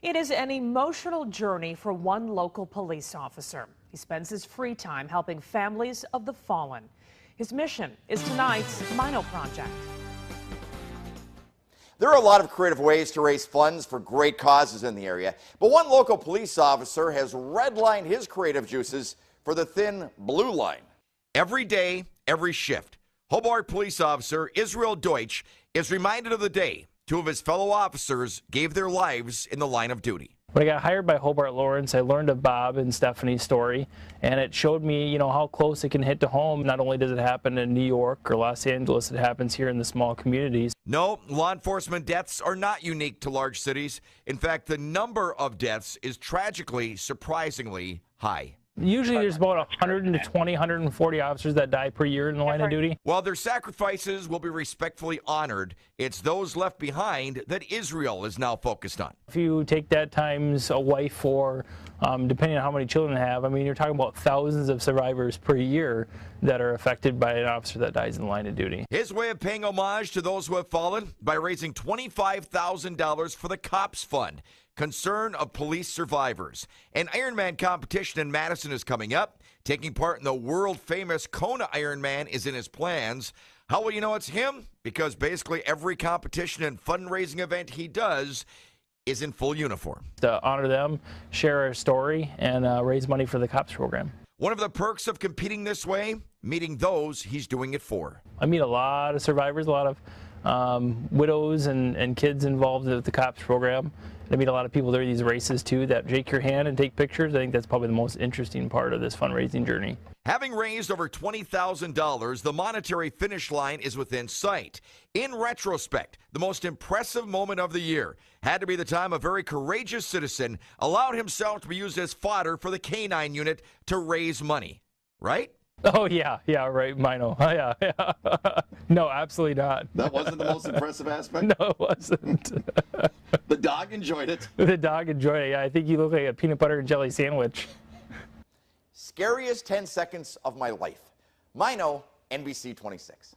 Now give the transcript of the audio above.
It is an emotional journey for one local police officer. He spends his free time helping families of the fallen. His mission is tonight's Mino Project. There are a lot of creative ways to raise funds for great causes in the area, but one local police officer has redlined his creative juices for the thin blue line. Every day, every shift, Hobart police officer Israel Deutsch is reminded of the day two of his fellow officers gave their lives in the line of duty. When I got hired by Hobart-Lawrence, I learned of Bob and Stephanie's story, and it showed me, how close it can hit to home. Not only does it happen in New York or Los Angeles, it happens here in the small communities. No, law enforcement deaths are not unique to large cities. In fact, the number of deaths is tragically, surprisingly high. Usually there's about 120, 140 officers that die per year in the line of duty. While their sacrifices will be respectfully honored, it's those left behind that Israel is now focused on. If you take that times a wife or depending on how many children they have, you're talking about thousands of survivors per year that are affected by an officer that dies in the line of duty. His way of paying homage to those who have fallen by raising $25,000 for the Cops Fund, concern of police survivors. An Ironman competition in Madison is coming up. Taking part in the world-famous Kona Ironman is in his plans. How will you know it's him? Because basically every competition and fundraising event he does is in full uniform. To honor them, share a story, and raise money for the COPS program. One of the perks of competing this way, meeting those he's doing it for. I meet a lot of survivors, a lot of widows and kids involved with the COPS program. I meet a lot of people during these races too that shake your hand and take pictures. I think that's probably the most interesting part of this fundraising journey. Having raised over $20,000, the monetary finish line is within sight. In retrospect, the most impressive moment of the year had to be the time a very courageous citizen allowed himself to be used as fodder for the K-9 unit to raise money. Right? Oh, yeah, right, Mino. Oh, yeah. No, absolutely not. That wasn't the most impressive aspect? No, it wasn't. The dog enjoyed it. The dog enjoyed it, yeah. I think you look like a peanut butter and jelly sandwich. Scariest 10 seconds of my life. Mino, NBC 26.